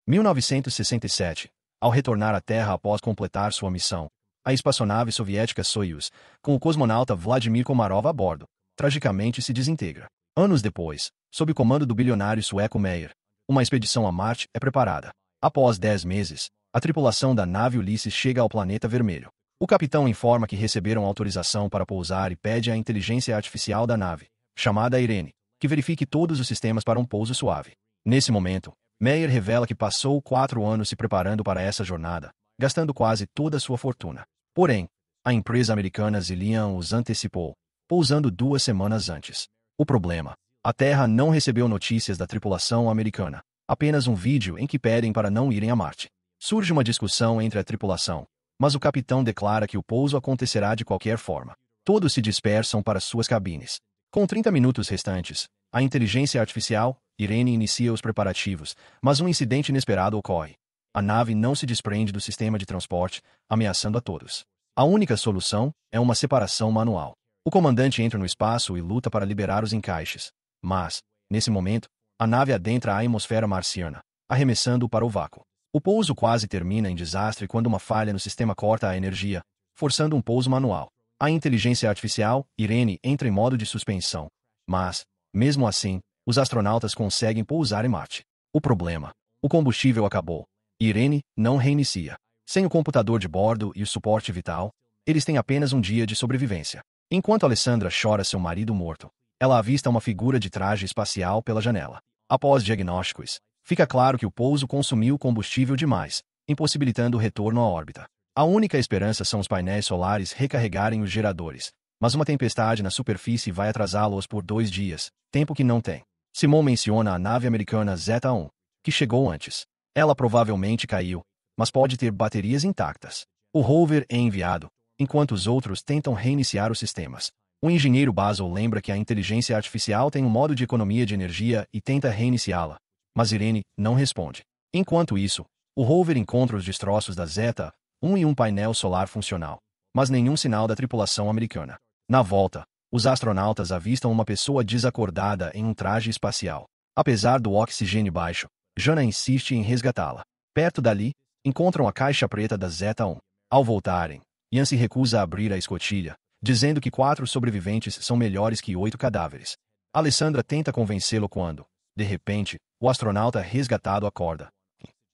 1967, ao retornar à Terra após completar sua missão, a espaçonave soviética Soyuz, com o cosmonauta Vladimir Komarov a bordo, tragicamente se desintegra. Anos depois, sob o comando do bilionário sueco Meyer, uma expedição a Marte é preparada. Após 10 meses, a tripulação da nave Ulisses chega ao planeta vermelho. O capitão informa que receberam autorização para pousar e pede à inteligência artificial da nave, chamada Irene, que verifique todos os sistemas para um pouso suave. Nesse momento, Meyer revela que passou 4 anos se preparando para essa jornada, gastando quase toda a sua fortuna. Porém, a empresa americana Zillion os antecipou, pousando 2 semanas antes. O problema: a Terra não recebeu notícias da tripulação americana, apenas um vídeo em que pedem para não irem a Marte. Surge uma discussão entre a tripulação, mas o capitão declara que o pouso acontecerá de qualquer forma. Todos se dispersam para suas cabines. Com 30 minutos restantes, a inteligência artificial, Irene, inicia os preparativos, mas um incidente inesperado ocorre. A nave não se desprende do sistema de transporte, ameaçando a todos. A única solução é uma separação manual. O comandante entra no espaço e luta para liberar os encaixes. Mas, nesse momento, a nave adentra a atmosfera marciana, arremessando-o para o vácuo. O pouso quase termina em desastre quando uma falha no sistema corta a energia, forçando um pouso manual. A inteligência artificial, Irene, entra em modo de suspensão. Mas, mesmo assim, os astronautas conseguem pousar em Marte. O problema: o combustível acabou. Irene não reinicia. Sem o computador de bordo e o suporte vital, eles têm apenas um dia de sobrevivência. Enquanto Alessandra chora seu marido morto, ela avista uma figura de traje espacial pela janela. Após diagnósticos, fica claro que o pouso consumiu combustível demais, impossibilitando o retorno à órbita. A única esperança são os painéis solares recarregarem os geradores, mas uma tempestade na superfície vai atrasá-los por 2 dias, tempo que não tem. Simon menciona a nave americana Zeta-1, que chegou antes. Ela provavelmente caiu, mas pode ter baterias intactas. O rover é enviado, enquanto os outros tentam reiniciar os sistemas. O engenheiro Basil lembra que a inteligência artificial tem um modo de economia de energia e tenta reiniciá-la, mas Irene não responde. Enquanto isso, o rover encontra os destroços da Zeta-1 e um painel solar funcional, mas nenhum sinal da tripulação americana. Na volta, os astronautas avistam uma pessoa desacordada em um traje espacial. Apesar do oxigênio baixo, Jana insiste em resgatá-la. Perto dali, encontram a caixa preta da Zeta-1. Ao voltarem, Ian se recusa a abrir a escotilha, dizendo que 4 sobreviventes são melhores que 8 cadáveres. Alessandra tenta convencê-lo quando, de repente, o astronauta resgatado acorda.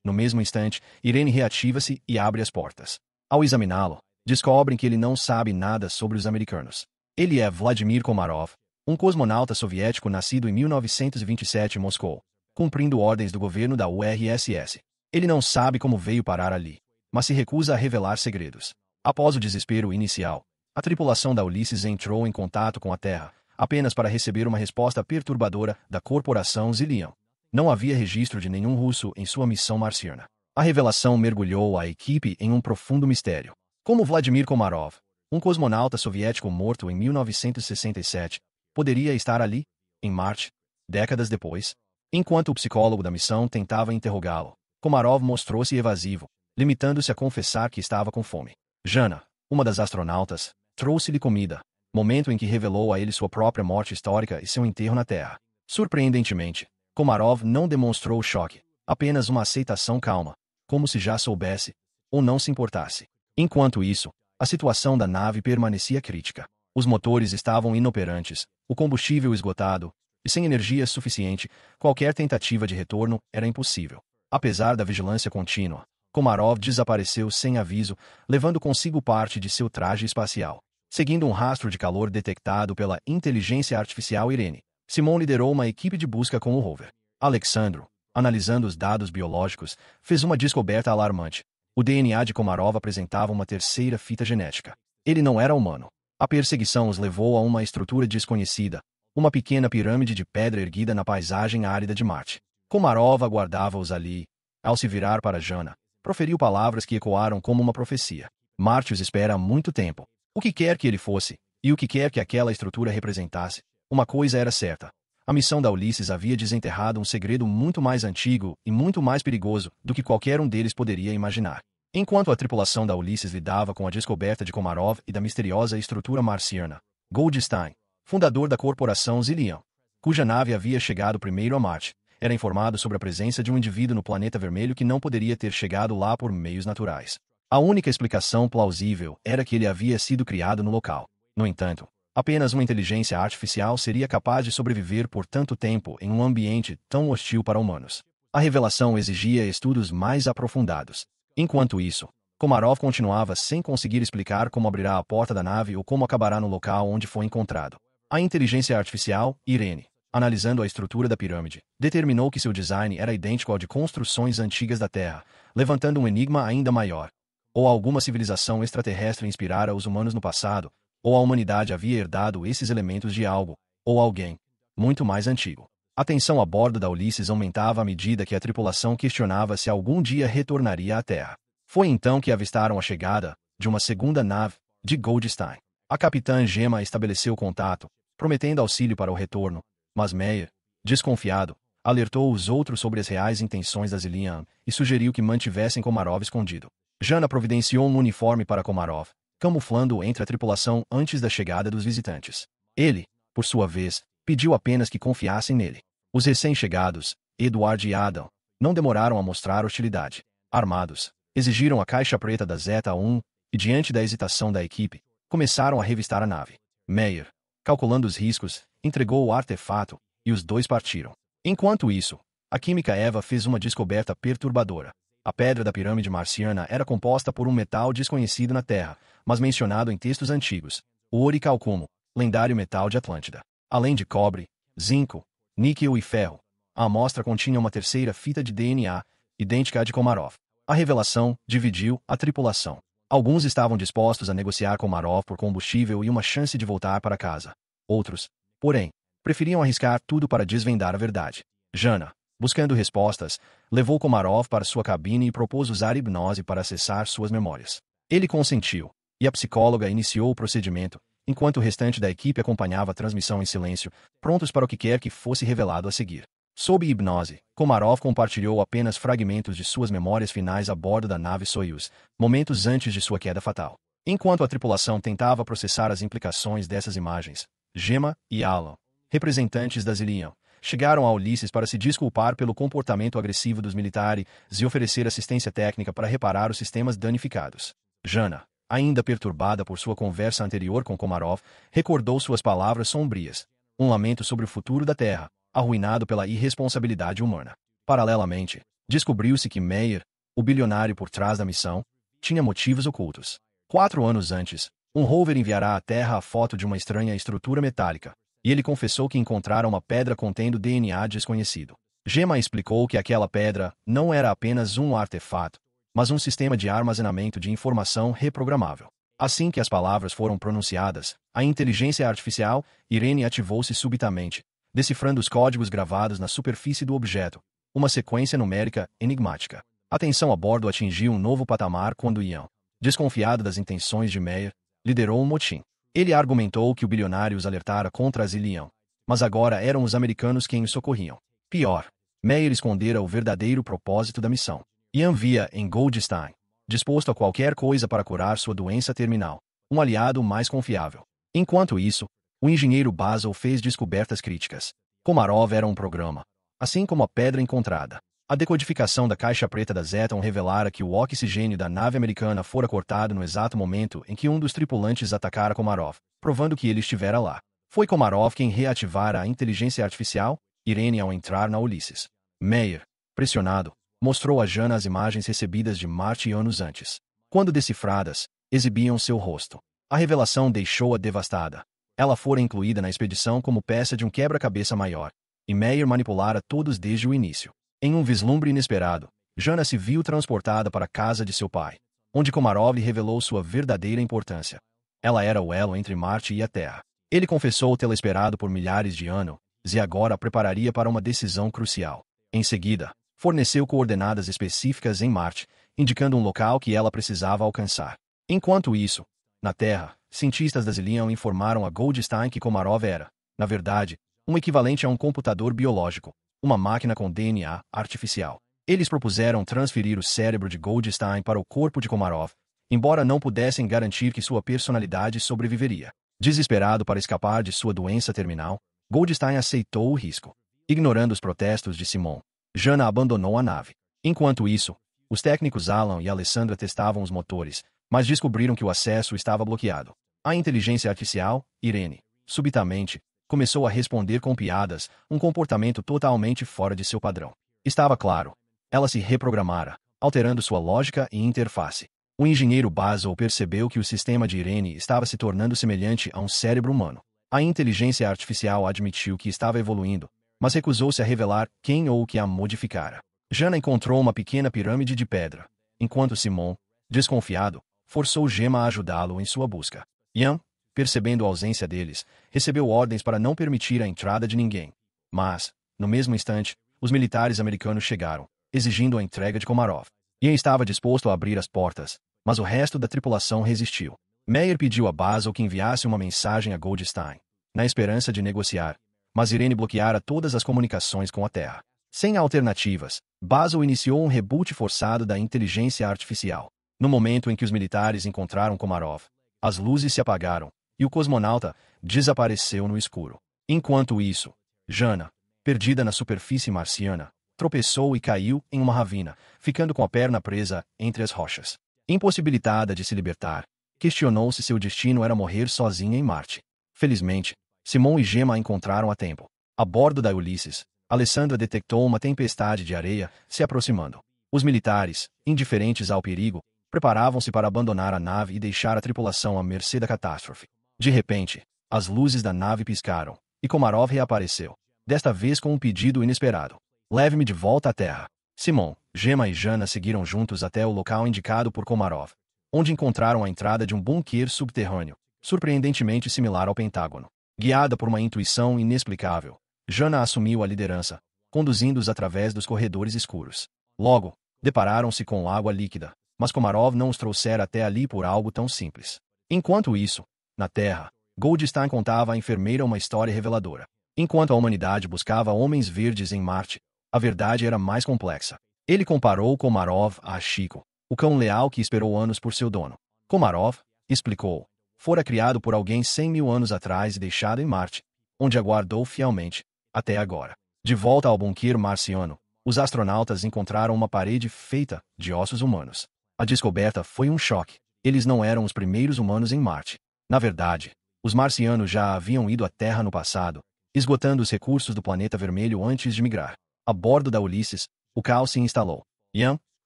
No mesmo instante, Irene reativa-se e abre as portas. Ao examiná-lo, descobrem que ele não sabe nada sobre os americanos. Ele é Vladimir Komarov, um cosmonauta soviético nascido em 1927 em Moscou, cumprindo ordens do governo da URSS. Ele não sabe como veio parar ali, mas se recusa a revelar segredos. Após o desespero inicial, a tripulação da Ulisses entrou em contato com a Terra, apenas para receber uma resposta perturbadora da corporação Zillion. Não havia registro de nenhum russo em sua missão marciana. A revelação mergulhou a equipe em um profundo mistério. Como Vladimir Komarov, um cosmonauta soviético morto em 1967, poderia estar ali, em Marte, décadas depois? Enquanto o psicólogo da missão tentava interrogá-lo, Komarov mostrou-se evasivo, limitando-se a confessar que estava com fome. Jana, uma das astronautas, trouxe-lhe comida, momento em que revelou a ele sua própria morte histórica e seu enterro na Terra. Surpreendentemente, Komarov não demonstrou choque, apenas uma aceitação calma, como se já soubesse, ou não se importasse. Enquanto isso, a situação da nave permanecia crítica. Os motores estavam inoperantes, o combustível esgotado, e sem energia suficiente, qualquer tentativa de retorno era impossível. Apesar da vigilância contínua, Komarov desapareceu sem aviso, levando consigo parte de seu traje espacial. Seguindo um rastro de calor detectado pela inteligência artificial Irene, Simon liderou uma equipe de busca com o rover. Alexandro, analisando os dados biológicos, fez uma descoberta alarmante. O DNA de Komarov apresentava uma terceira fita genética. Ele não era humano. A perseguição os levou a uma estrutura desconhecida, uma pequena pirâmide de pedra erguida na paisagem árida de Marte. Komarov aguardava-os ali. Ao se virar para Jana, proferiu palavras que ecoaram como uma profecia. Marte os espera há muito tempo. O que quer que ele fosse, e o que quer que aquela estrutura representasse, uma coisa era certa. A missão da Ulisses havia desenterrado um segredo muito mais antigo e muito mais perigoso do que qualquer um deles poderia imaginar. Enquanto a tripulação da Ulisses lidava com a descoberta de Komarov e da misteriosa estrutura marciana, Goldstein, fundador da corporação Zillion, cuja nave havia chegado primeiro a Marte, era informado sobre a presença de um indivíduo no planeta vermelho que não poderia ter chegado lá por meios naturais. A única explicação plausível era que ele havia sido criado no local. No entanto, apenas uma inteligência artificial seria capaz de sobreviver por tanto tempo em um ambiente tão hostil para humanos. A revelação exigia estudos mais aprofundados. Enquanto isso, Komarov continuava sem conseguir explicar como abrirá a porta da nave ou como acabará no local onde foi encontrado. A inteligência artificial, Irene, analisando a estrutura da pirâmide, determinou que seu design era idêntico ao de construções antigas da Terra, levantando um enigma ainda maior. Ou alguma civilização extraterrestre inspirara os humanos no passado, ou a humanidade havia herdado esses elementos de algo, ou alguém, muito mais antigo. A tensão a bordo da Ulisses aumentava à medida que a tripulação questionava se algum dia retornaria à Terra. Foi então que avistaram a chegada de uma segunda nave, de Goldstein. A capitã Gemma estabeleceu contato, prometendo auxílio para o retorno, mas Meyer, desconfiado, alertou os outros sobre as reais intenções da Zillian e sugeriu que mantivessem Komarov escondido. Jana providenciou um uniforme para Komarov, camuflando-o entre a tripulação antes da chegada dos visitantes. Ele, por sua vez, pediu apenas que confiassem nele. Os recém-chegados, Edward e Adam, não demoraram a mostrar hostilidade. Armados, exigiram a caixa preta da Zeta-1 e, diante da hesitação da equipe, começaram a revistar a nave. Meyer, calculando os riscos, entregou o artefato, e os dois partiram. Enquanto isso, a química Eva fez uma descoberta perturbadora. A pedra da pirâmide marciana era composta por um metal desconhecido na Terra, mas mencionado em textos antigos, o oricalcumo, lendário metal de Atlântida. Além de cobre, zinco, níquel e ferro, a amostra continha uma terceira fita de DNA, idêntica à de Komarov. A revelação dividiu a tripulação. Alguns estavam dispostos a negociar Komarov por combustível e uma chance de voltar para casa. Outros, porém, preferiam arriscar tudo para desvendar a verdade. Jana, buscando respostas, levou Komarov para sua cabine e propôs usar hipnose para acessar suas memórias. Ele consentiu, e a psicóloga iniciou o procedimento, enquanto o restante da equipe acompanhava a transmissão em silêncio, prontos para o que quer que fosse revelado a seguir. Sob hipnose, Komarov compartilhou apenas fragmentos de suas memórias finais a bordo da nave Soyuz, momentos antes de sua queda fatal. Enquanto a tripulação tentava processar as implicações dessas imagens, Gemma e Alan, representantes da Zillian, chegaram a Ulisses para se desculpar pelo comportamento agressivo dos militares e oferecer assistência técnica para reparar os sistemas danificados. Jana, ainda perturbada por sua conversa anterior com Komarov, recordou suas palavras sombrias. Um lamento sobre o futuro da Terra, arruinado pela irresponsabilidade humana. Paralelamente, descobriu-se que Meyer, o bilionário por trás da missão, tinha motivos ocultos. 4 anos antes, um rover enviará à Terra a foto de uma estranha estrutura metálica, e ele confessou que encontrara uma pedra contendo DNA desconhecido. Gemma explicou que aquela pedra não era apenas um artefato, mas um sistema de armazenamento de informação reprogramável. Assim que as palavras foram pronunciadas, a inteligência artificial, Irene, ativou-se subitamente, decifrando os códigos gravados na superfície do objeto, uma sequência numérica enigmática. A tensão a bordo atingiu um novo patamar quando Ian, desconfiado das intenções de Meyer, liderou um motim. Ele argumentou que o bilionário os alertara contra a Zillian, mas agora eram os americanos quem os socorriam. Pior, Meyer escondera o verdadeiro propósito da missão. Ian via em Goldstein, disposto a qualquer coisa para curar sua doença terminal, um aliado mais confiável. Enquanto isso, o engenheiro Basil fez descobertas críticas. Komarov era um programa, assim como a pedra encontrada. A decodificação da caixa preta da Zeton revelara que o oxigênio da nave americana fora cortado no exato momento em que um dos tripulantes atacara Komarov, provando que ele estivera lá. Foi Komarov quem reativara a inteligência artificial, Irene, ao entrar na Ulisses. Meyer, pressionado, mostrou a Jana as imagens recebidas de Marte anos antes. Quando decifradas, exibiam seu rosto. A revelação deixou-a devastada. Ela fora incluída na expedição como peça de um quebra-cabeça maior, e Meyer manipulara todos desde o início. Em um vislumbre inesperado, Jana se viu transportada para a casa de seu pai, onde Komarov lhe revelou sua verdadeira importância. Ela era o elo entre Marte e a Terra. Ele confessou tê-la esperado por milhares de anos, e agora a prepararia para uma decisão crucial. Em seguida, forneceu coordenadas específicas em Marte, indicando um local que ela precisava alcançar. Enquanto isso, na Terra, cientistas da Zillian informaram a Goldstein que Komarov era, na verdade, um equivalente a um computador biológico, uma máquina com DNA artificial. Eles propuseram transferir o cérebro de Goldstein para o corpo de Komarov, embora não pudessem garantir que sua personalidade sobreviveria. Desesperado para escapar de sua doença terminal, Goldstein aceitou o risco. Ignorando os protestos de Simon, Jana abandonou a nave. Enquanto isso, os técnicos Alan e Alessandra testavam os motores, mas descobriram que o acesso estava bloqueado. A inteligência artificial, Irene, subitamente, começou a responder com piadas, um comportamento totalmente fora de seu padrão. Estava claro. Ela se reprogramara, alterando sua lógica e interface. O engenheiro Basil percebeu que o sistema de Irene estava se tornando semelhante a um cérebro humano. A inteligência artificial admitiu que estava evoluindo, mas recusou-se a revelar quem ou o que a modificara. Jana encontrou uma pequena pirâmide de pedra, enquanto Simon, desconfiado, forçou Gemma a ajudá-lo em sua busca. Ian, percebendo a ausência deles, recebeu ordens para não permitir a entrada de ninguém. Mas, no mesmo instante, os militares americanos chegaram, exigindo a entrega de Komarov. Ian estava disposto a abrir as portas, mas o resto da tripulação resistiu. Meyer pediu a Basil que enviasse uma mensagem a Goldstein, na esperança de negociar, mas Irene bloqueara todas as comunicações com a Terra. Sem alternativas, Basil iniciou um reboot forçado da inteligência artificial. No momento em que os militares encontraram Komarov, as luzes se apagaram, e o cosmonauta desapareceu no escuro. Enquanto isso, Jana, perdida na superfície marciana, tropeçou e caiu em uma ravina, ficando com a perna presa entre as rochas. Impossibilitada de se libertar, questionou se seu destino era morrer sozinha em Marte. Felizmente, Simon e Gemma a encontraram a tempo. A bordo da Ulysses, Alessandra detectou uma tempestade de areia se aproximando. Os militares, indiferentes ao perigo, preparavam-se para abandonar a nave e deixar a tripulação à mercê da catástrofe. De repente, as luzes da nave piscaram, e Komarov reapareceu, desta vez com um pedido inesperado. Leve-me de volta à Terra. Simon, Gemma e Jana seguiram juntos até o local indicado por Komarov, onde encontraram a entrada de um bunker subterrâneo, surpreendentemente similar ao Pentágono. Guiada por uma intuição inexplicável, Jana assumiu a liderança, conduzindo-os através dos corredores escuros. Logo, depararam-se com água líquida, mas Komarov não os trouxera até ali por algo tão simples. Enquanto isso, na Terra, Goldstein contava à enfermeira uma história reveladora. Enquanto a humanidade buscava homens verdes em Marte, a verdade era mais complexa. Ele comparou Komarov a Chico, o cão leal que esperou anos por seu dono. Komarov, explicou, fora criado por alguém 100.000 anos atrás e deixado em Marte, onde aguardou fielmente, até agora. De volta ao bunker marciano, os astronautas encontraram uma parede feita de ossos humanos. A descoberta foi um choque. Eles não eram os primeiros humanos em Marte. Na verdade, os marcianos já haviam ido à Terra no passado, esgotando os recursos do planeta vermelho antes de migrar. A bordo da Ulysses, o caos se instalou. Ian,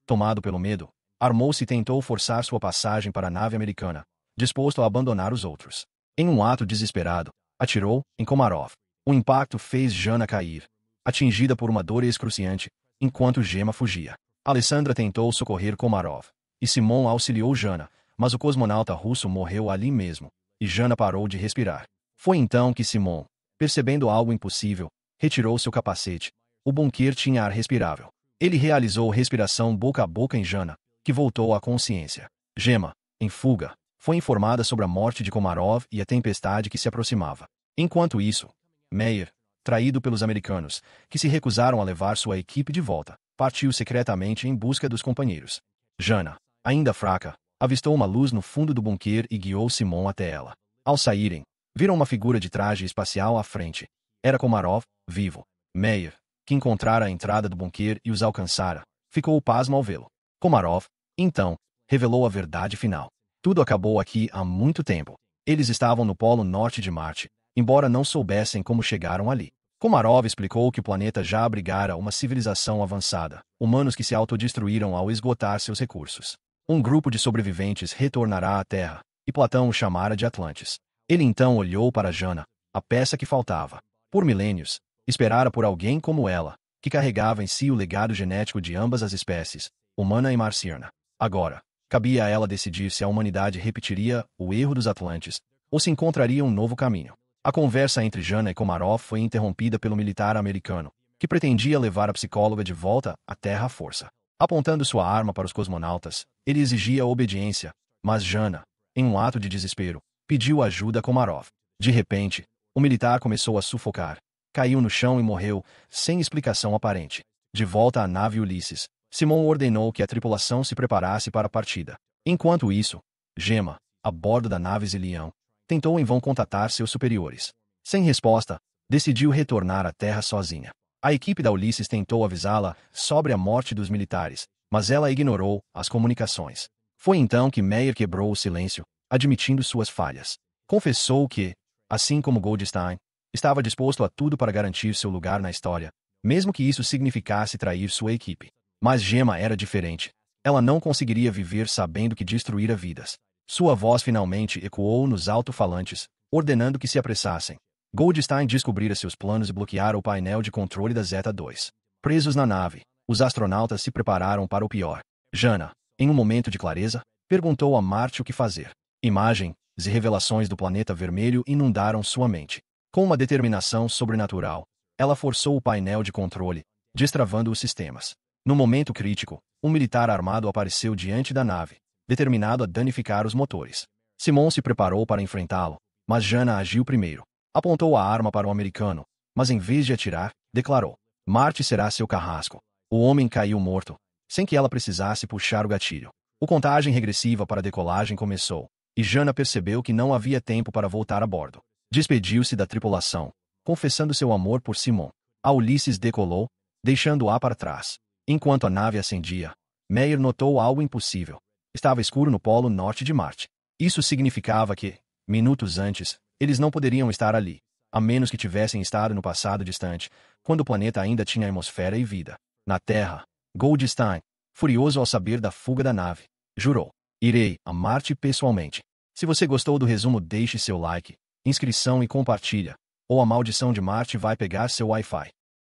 tomado pelo medo, armou-se e tentou forçar sua passagem para a nave americana, disposto a abandonar os outros. Em um ato desesperado, atirou em Komarov. O impacto fez Jana cair, atingida por uma dor excruciante, enquanto Gemma fugia. Alessandra tentou socorrer Komarov, e Simon auxiliou Jana, mas o cosmonauta russo morreu ali mesmo, e Jana parou de respirar. Foi então que Simon, percebendo algo impossível, retirou seu capacete. O bunker tinha ar respirável. Ele realizou respiração boca a boca em Jana, que voltou à consciência. Gemma, em fuga, foi informada sobre a morte de Komarov e a tempestade que se aproximava. Enquanto isso, Meyer, traído pelos americanos, que se recusaram a levar sua equipe de volta, partiu secretamente em busca dos companheiros. Jana, ainda fraca, avistou uma luz no fundo do bunker e guiou Simon até ela. Ao saírem, viram uma figura de traje espacial à frente. Era Komarov, vivo. Meyer, que encontrara a entrada do bunker e os alcançara, ficou pasmo ao vê-lo. Komarov, então, revelou a verdade final. Tudo acabou aqui há muito tempo. Eles estavam no polo norte de Marte, embora não soubessem como chegaram ali. Komarov explicou que o planeta já abrigara uma civilização avançada, humanos que se autodestruíram ao esgotar seus recursos. Um grupo de sobreviventes retornará à Terra, e Platão o chamara de Atlantes. Ele então olhou para Jana, a peça que faltava. Por milênios, esperara por alguém como ela, que carregava em si o legado genético de ambas as espécies, humana e marciana. Agora, cabia a ela decidir se a humanidade repetiria o erro dos Atlantes, ou se encontraria um novo caminho. A conversa entre Jana e Komarov foi interrompida pelo militar americano, que pretendia levar a psicóloga de volta à Terra à força. Apontando sua arma para os cosmonautas, ele exigia obediência, mas Jana, em um ato de desespero, pediu ajuda a Komarov. De repente, o militar começou a sufocar, caiu no chão e morreu, sem explicação aparente. De volta à nave Ulysses, Simon ordenou que a tripulação se preparasse para a partida. Enquanto isso, Gemma, a bordo da nave Zillion, tentou em vão contatar seus superiores. Sem resposta, decidiu retornar à Terra sozinha. A equipe da Ulisses tentou avisá-la sobre a morte dos militares, mas ela ignorou as comunicações. Foi então que Meyer quebrou o silêncio, admitindo suas falhas. Confessou que, assim como Goldstein, estava disposto a tudo para garantir seu lugar na história, mesmo que isso significasse trair sua equipe. Mas Gemma era diferente. Ela não conseguiria viver sabendo que destruíra vidas. Sua voz finalmente ecoou nos alto-falantes, ordenando que se apressassem. Goldstein descobrira seus planos e bloqueara o painel de controle da Zeta-2. Presos na nave, os astronautas se prepararam para o pior. Jana, em um momento de clareza, perguntou a Marte o que fazer. Imagens e revelações do planeta vermelho inundaram sua mente. Com uma determinação sobrenatural, ela forçou o painel de controle, destravando os sistemas. No momento crítico, um militar armado apareceu diante da nave, determinado a danificar os motores. Simon se preparou para enfrentá-lo, mas Jana agiu primeiro. Apontou a arma para o americano, mas em vez de atirar, declarou: Marte será seu carrasco. O homem caiu morto, sem que ela precisasse puxar o gatilho. A contagem regressiva para a decolagem começou, e Jana percebeu que não havia tempo para voltar a bordo. Despediu-se da tripulação, confessando seu amor por Simon. A Ulisses decolou, deixando-a para trás. Enquanto a nave ascendia, Meyer notou algo impossível. Estava escuro no polo norte de Marte. Isso significava que, minutos antes, eles não poderiam estar ali, a menos que tivessem estado no passado distante, quando o planeta ainda tinha atmosfera e vida. Na Terra, Goldstein, furioso ao saber da fuga da nave, jurou: irei a Marte pessoalmente. Se você gostou do resumo, deixe seu like, inscrição e compartilha, ou a maldição de Marte vai pegar seu Wi-Fi.